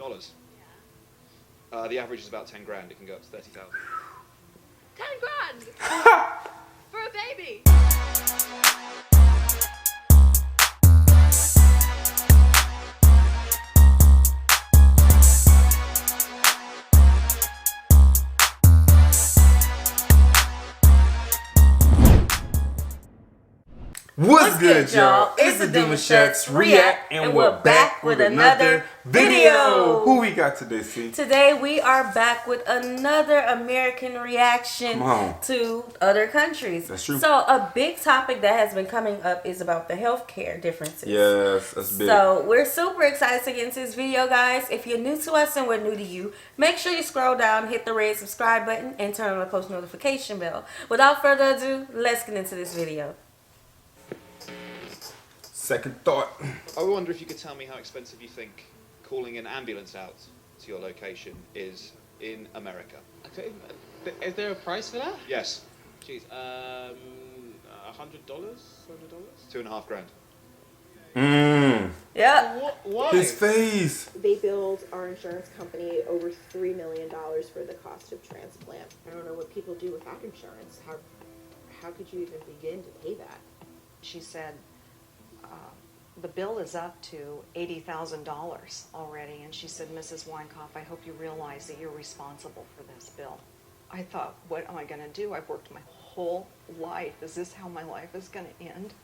$1,000. The average is about 10 grand. It can go up to 30,000. 10 grand for a baby. What's good, y'all? It's the Demouchets React, and we're back with another video. Who we got today, C? Today we are back with another American reaction to other countries. That's true. So a big topic that has been coming up is about the healthcare differences. Yes, that's big. So we're super excited to get into this video, guys. If you're new to us and we're new to you, make sure you scroll down, hit the red subscribe button, and turn on the post notification bell. Without further ado, let's get into this video. Second thought. I wonder if you could tell me how expensive you think calling an ambulance out to your location is in America. Okay. Is there a price for that? Yes. Jeez. $100? $100? $2.5 grand. Yeah. Why? His face. They billed our insurance company over $3 million for the cost of transplant. I don't know what people do without insurance. How could you even begin to pay that? She said the bill is up to $80,000 already, and she said, Mrs. Weinkauf, I hope you realize that you're responsible for this bill. I thought, what am I going to do? I've worked my whole life. Is this how my life is going to end?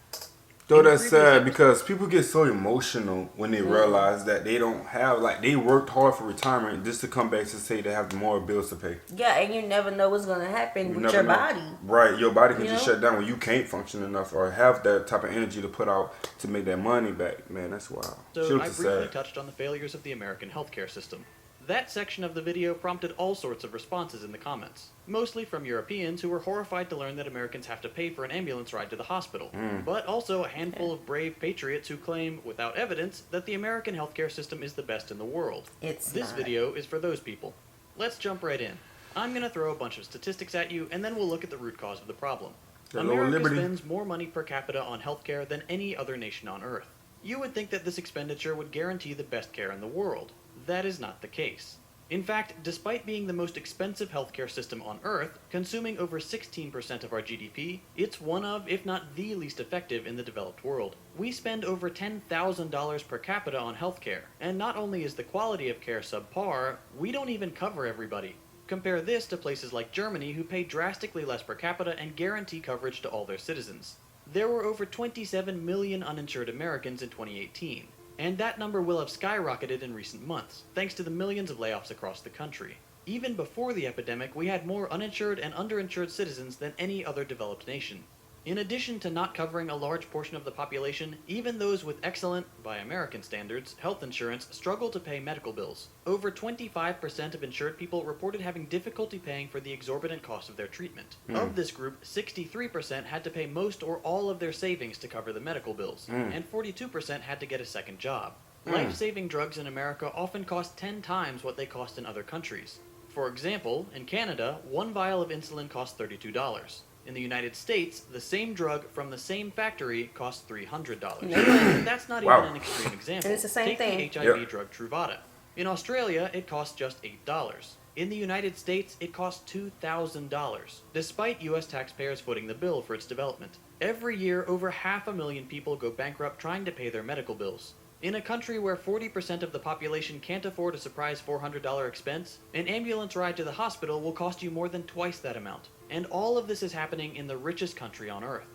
Though that's sad because people get so emotional when they realize that they don't have, like, they worked hard for retirement just to come back to say they have more bills to pay. Yeah, and you never know what's going to happen with your body. Right, your body can just shut down when you can't function enough or have that type of energy to put out to make that money back. Man, that's wild. So I briefly touched on the failures of the American healthcare system. That section of the video prompted all sorts of responses in the comments, mostly from Europeans who were horrified to learn that Americans have to pay for an ambulance ride to the hospital, but also a handful of brave patriots who claim, without evidence, that the American healthcare system is the best in the world. This video is for those people. Let's jump right in. I'm going to throw a bunch of statistics at you, and then we'll look at the root cause of the problem. America spends more money per capita on healthcare than any other nation on Earth. You would think that this expenditure would guarantee the best care in the world. That is not the case. In fact, despite being the most expensive healthcare system on Earth, consuming over 16% of our GDP, it's one of, if not the least effective in the developed world. We spend over $10,000 per capita on healthcare, and not only is the quality of care subpar, we don't even cover everybody. Compare this to places like Germany, who pay drastically less per capita and guarantee coverage to all their citizens. There were over 27 million uninsured Americans in 2018. And that number will have skyrocketed in recent months, thanks to the millions of layoffs across the country. Even before the epidemic, we had more uninsured and underinsured citizens than any other developed nation. In addition to not covering a large portion of the population, even those with excellent, by American standards, health insurance struggle to pay medical bills. Over 25% of insured people reported having difficulty paying for the exorbitant cost of their treatment. Of this group, 63% had to pay most or all of their savings to cover the medical bills, and 42% had to get a second job. Life-saving drugs in America often cost 10 times what they cost in other countries. For example, in Canada, one vial of insulin costs $32. In the United States, the same drug from the same factory costs $300. That's not even an extreme example. And it's the same thing. Take the HIV drug Truvada. In Australia, it costs just $8. In the United States, it costs $2,000, despite U.S. taxpayers footing the bill for its development. Every year, over 500,000 people go bankrupt trying to pay their medical bills. In a country where 40% of the population can't afford a surprise $400 expense, an ambulance ride to the hospital will cost you more than twice that amount. And all of this is happening in the richest country on Earth.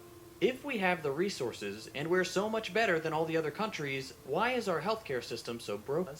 If we have the resources, and we're so much better than all the other countries, why is our healthcare system so broken?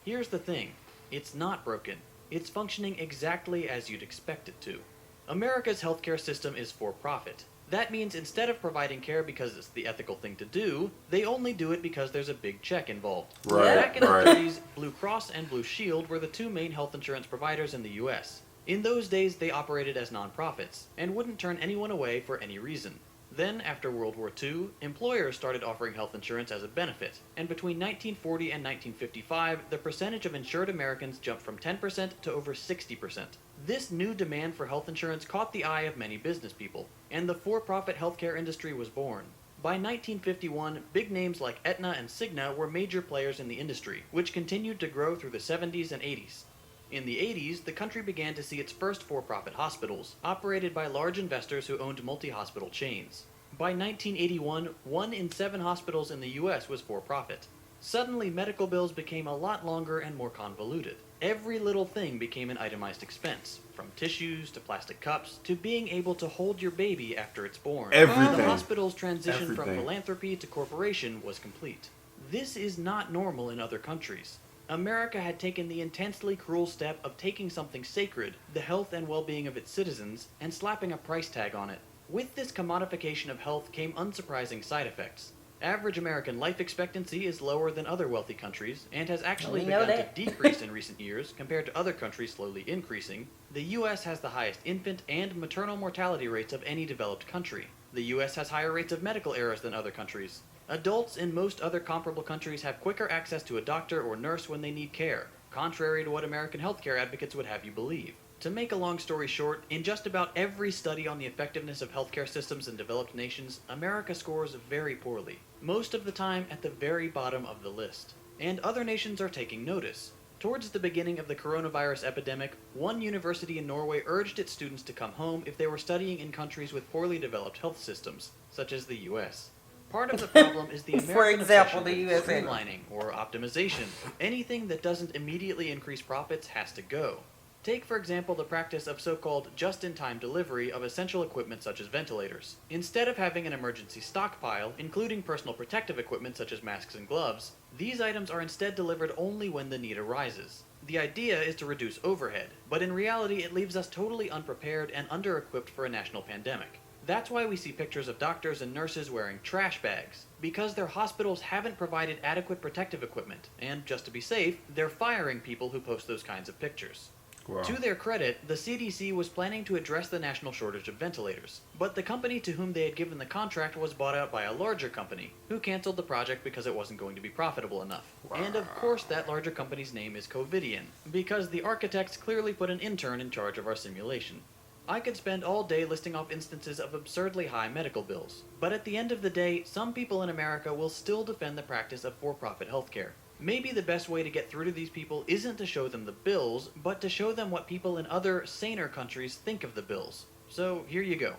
Here's the thing. It's not broken. It's functioning exactly as you'd expect it to. America's healthcare system is for profit. That means instead of providing care because it's the ethical thing to do, they only do it because there's a big check involved. Back in the 30s, Blue Cross and Blue Shield were the two main health insurance providers in the U.S. In those days, they operated as nonprofits, and wouldn't turn anyone away for any reason. Then, after World War II, employers started offering health insurance as a benefit, and between 1940 and 1955, the percentage of insured Americans jumped from 10% to over 60%. This new demand for health insurance caught the eye of many business people, and the for-profit healthcare industry was born. By 1951, big names like Aetna and Cigna were major players in the industry, which continued to grow through the 70s and 80s. In the 80s, the country began to see its first for-profit hospitals, operated by large investors who owned multi-hospital chains. By 1981, 1 in 7 hospitals in the US was for-profit. Suddenly, medical bills became a lot longer and more convoluted. Every little thing became an itemized expense, from tissues to plastic cups to being able to hold your baby after it's born. Everything. The hospital's transition from Everything. philanthropy to corporation was complete. This is not normal in other countries. America had taken the intensely cruel step of taking something sacred, the health and well-being of its citizens, and slapping a price tag on it. With this commodification of health came unsurprising side effects. Average American life expectancy is lower than other wealthy countries, and has actually We know begun to that. decrease in recent years compared to other countries slowly increasing. The US has the highest infant and maternal mortality rates of any developed country. The US has higher rates of medical errors than other countries. Adults in most other comparable countries have quicker access to a doctor or nurse when they need care, contrary to what American healthcare advocates would have you believe. To make a long story short, in just about every study on the effectiveness of healthcare systems in developed nations, America scores very poorly, most of the time at the very bottom of the list. And other nations are taking notice. Towards the beginning of the coronavirus epidemic, one university in Norway urged its students to come home if they were studying in countries with poorly developed health systems, such as the US. Part of the problem is the American For example, obsession the with USA. streamlining or optimization. Anything that doesn't immediately increase profits has to go. Take, for example, the practice of so-called just-in-time delivery of essential equipment such as ventilators. Instead of having an emergency stockpile, including personal protective equipment such as masks and gloves, these items are instead delivered only when the need arises. The idea is to reduce overhead, but in reality it leaves us totally unprepared and under-equipped for a national pandemic. That's why we see pictures of doctors and nurses wearing trash bags, because their hospitals haven't provided adequate protective equipment, and just to be safe, they're firing people who post those kinds of pictures. Wow. To their credit, the CDC was planning to address the national shortage of ventilators, but the company to whom they had given the contract was bought out by a larger company, who canceled the project because it wasn't going to be profitable enough. And of course that larger company's name is Covidian, because the architects clearly put an intern in charge of our simulation. I could spend all day listing off instances of absurdly high medical bills, but at the end of the day, some people in America will still defend the practice of for-profit healthcare. Maybe the best way to get through to these people isn't to show them the bills, but to show them what people in other, saner countries think of the bills. So, here you go.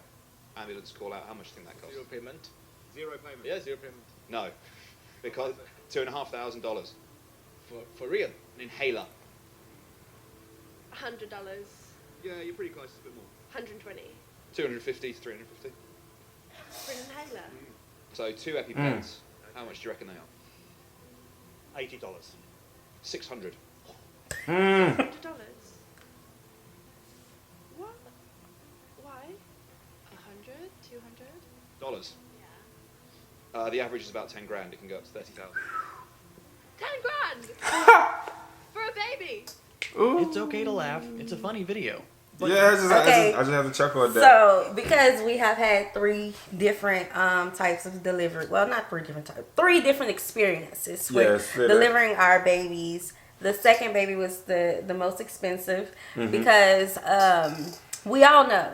Ambulance call out, how much do you think that costs? Zero payment. Zero payment. Yeah, zero payment. No. Because $2,500. For real. An inhaler. $100, Yeah, you're pretty close, it's a bit more. 120 250 to 350. for an inhaler. So 2 EpiPens, how much do you reckon they are? $80. 600. $100. What? Why? 100? 200? Dollars. The average is about 10 grand. It can go up to 30,000. 10 grand for a baby. Ooh. It's okay to laugh, it's a funny video. But Yeah, Okay. I just have to chuckle at that. So, because we have had 3 different types of delivery, well, not 3 different types, 3 different experiences with Yes, say that. delivering our babies. The second baby was the most expensive because we all know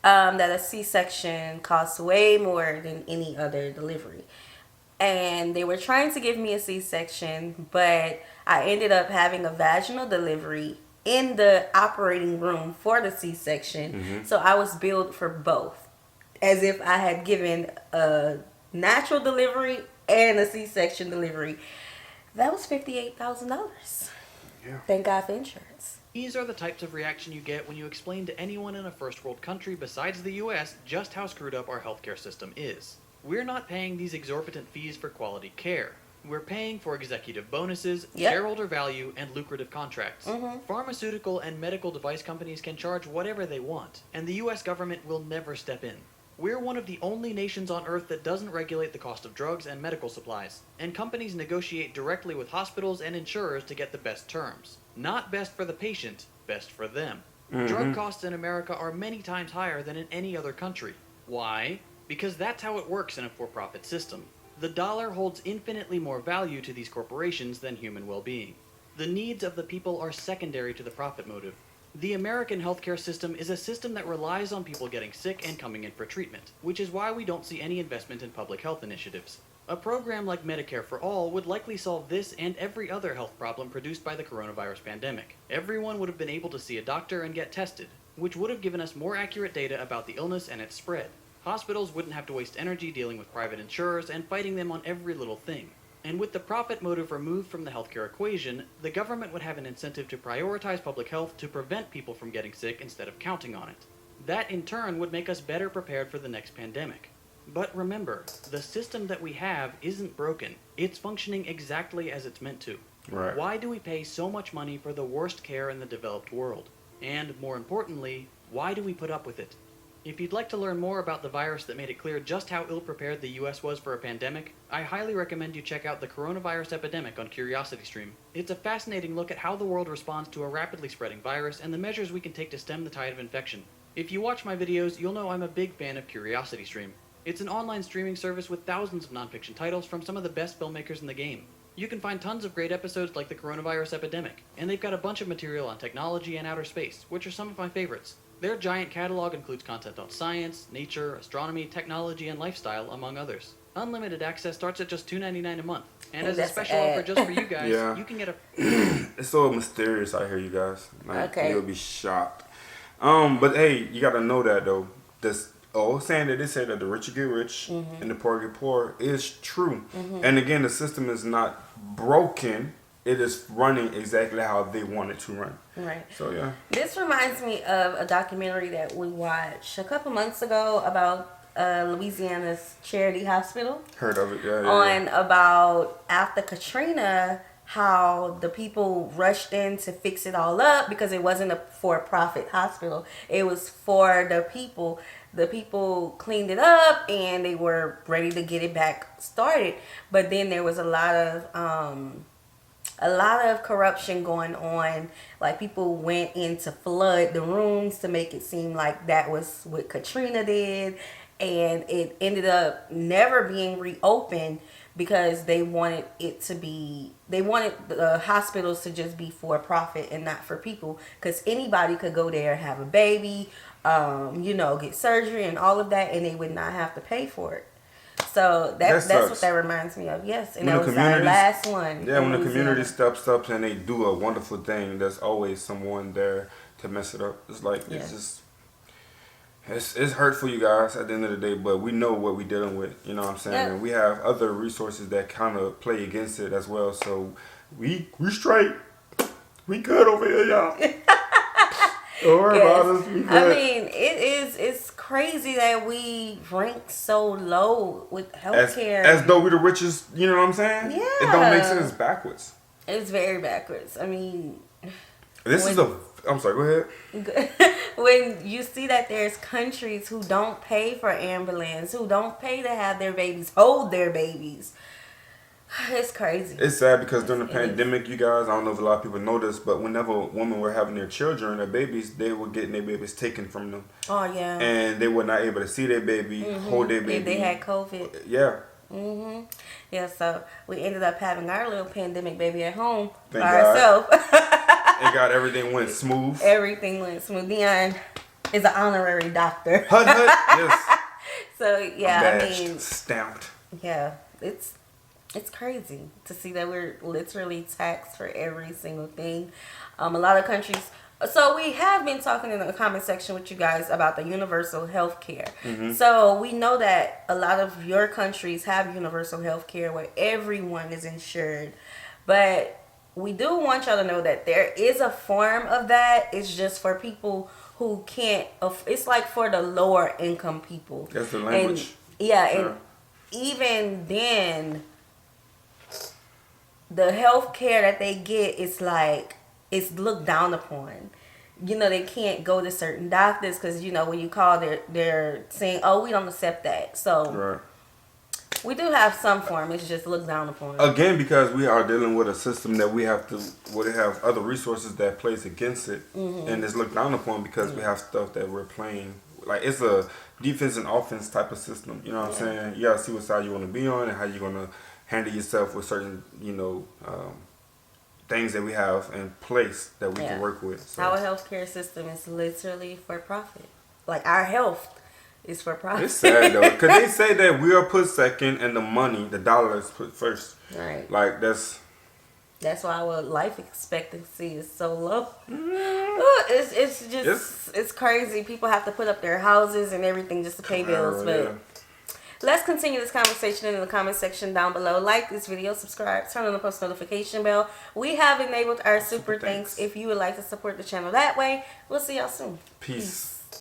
that a C-section costs way more than any other delivery. And they were trying to give me a C-section, but I ended up having a vaginal delivery in the operating room for the C-section. So I was billed for both, as if I had given a natural delivery and a C-section delivery. That was $58,000. Yeah. Thank God for insurance. These are the types of reaction you get when you explain to anyone in a first world country besides the US just how screwed up our healthcare system is. We're not paying these exorbitant fees for quality care. We're paying for executive bonuses, Yep. shareholder value, and lucrative contracts. Pharmaceutical and medical device companies can charge whatever they want, and the US government will never step in. We're one of the only nations on Earth that doesn't regulate the cost of drugs and medical supplies, and companies negotiate directly with hospitals and insurers to get the best terms. Not best for the patient, best for them. Drug costs in America are many times higher than in any other country. Why? Because that's how it works in a for-profit system. The dollar holds infinitely more value to these corporations than human well-being. The needs of the people are secondary to the profit motive. The American healthcare system is a system that relies on people getting sick and coming in for treatment, which is why we don't see any investment in public health initiatives. A program like Medicare for All would likely solve this and every other health problem produced by the coronavirus pandemic. Everyone would have been able to see a doctor and get tested, which would have given us more accurate data about the illness and its spread. Hospitals wouldn't have to waste energy dealing with private insurers and fighting them on every little thing. And with the profit motive removed from the healthcare equation, the government would have an incentive to prioritize public health to prevent people from getting sick instead of counting on it. That in turn would make us better prepared for the next pandemic. But remember, the system that we have isn't broken. It's functioning exactly as it's meant to. Right. Why do we pay so much money for the worst care in the developed world? And more importantly, why do we put up with it? If you'd like to learn more about the virus that made it clear just how ill-prepared the US was for a pandemic, I highly recommend you check out the coronavirus epidemic on CuriosityStream. It's a fascinating look at how the world responds to a rapidly spreading virus and the measures we can take to stem the tide of infection. If you watch my videos, you'll know I'm a big fan of CuriosityStream. It's an online streaming service with thousands of nonfiction titles from some of the best filmmakers in the game. You can find tons of great episodes like the coronavirus epidemic, and they've got a bunch of material on technology and outer space, which are some of my favorites. Their giant catalog includes content on science, nature, astronomy, technology, and lifestyle, among others. Unlimited access starts at just $2.99 a month, and as a special offer just for you guys, Yeah. you can get a... It's so mysterious out here, you guys. Like, Okay. You'll be shocked. But hey, you gotta know that though. This old saying that they say that the rich get rich and the poor get poor is true. And again, the system is not broken. It is running exactly how they want it to run. Right. So yeah. This reminds me of a documentary that we watched a couple months ago about Louisiana's Charity Hospital. Heard of it, yeah. On about after Katrina, how the people rushed in to fix it all up because it wasn't a for-profit hospital. It was for the people. The people cleaned it up and they were ready to get it back started. But then there was a lot of corruption going on. Like people went in to flood the rooms to make it seem like that was what Katrina did, and it ended up never being reopened because they wanted the hospitals to just be for profit and not for people, because anybody could go there, have a baby, get surgery and all of that, and they would not have to pay for it. So that's what that reminds me of. Yes, and When that was our last one. Yeah, when the in community Louisiana. steps up and they do a wonderful thing, there's always someone there to mess it up. It's like Yeah. it's just it's hurtful, you guys, at the end of the day, but we know what we're dealing with, you know what I'm saying? Yeah. And we have other resources that kind of play against it as well, so we straight. We good over here, y'all. Don't worry about us. We good. I mean, it's crazy that we rank so low with healthcare. As though we're the richest, you know what I'm saying? Yeah. It don't make sense. It's backwards. It's very backwards. I mean, I'm sorry, go ahead. when you see that there's countries who don't pay for ambulance, who don't pay to have their babies hold their babies, it's crazy. It's sad because during the pandemic, you guys, I don't know if a lot of people know this, but whenever women were having their children, their babies, they were getting their babies taken from them. Oh, yeah. And they were not able to see their baby, hold their baby. If they had COVID. Yeah. Yeah, so we ended up having our little pandemic baby at home Thank by God. ourselves. And God, everything went smooth. Everything went smooth. Dion is an honorary doctor. Hut, yes. So, yeah, Badged, I mean, stamped. yeah, it's crazy to see that we're literally taxed for every single thing. A lot of countries. So we have been talking in the comment section with you guys about the universal health care. So we know that a lot of your countries have universal health care where everyone is insured. But we do want y'all to know that there is a form of that. It's just for people who can't. It's like for the lower income people. That's the language. And, and even then, the health care that they get is like, it's looked down upon. They can't go to certain doctors because, when you call, they're saying, oh, we don't accept that. So we do have some form. It's just looked down upon. Again, because we are dealing with a system that we have other resources that plays against it. And it's looked down upon because we have stuff that we're playing. Like, it's a defense and offense type of system. You know what I'm saying? You got to see what side you want to be on and how you're going to handle yourself with certain, things that we have in place that we Yeah. can work with. So. Our healthcare system is literally for profit. Like our health is for profit. It's sad though, because they say that we are put second and the money, the dollar is put first. Right. Like that's why our life expectancy is so low. Ooh, it's just it's crazy. People have to put up their houses and everything just to pay bills. But yeah. let's continue this conversation in the comment section down below. Like this video, subscribe, turn on the post notification bell. We have enabled our super thanks if you would like to support the channel that way. We'll see y'all soon. Peace.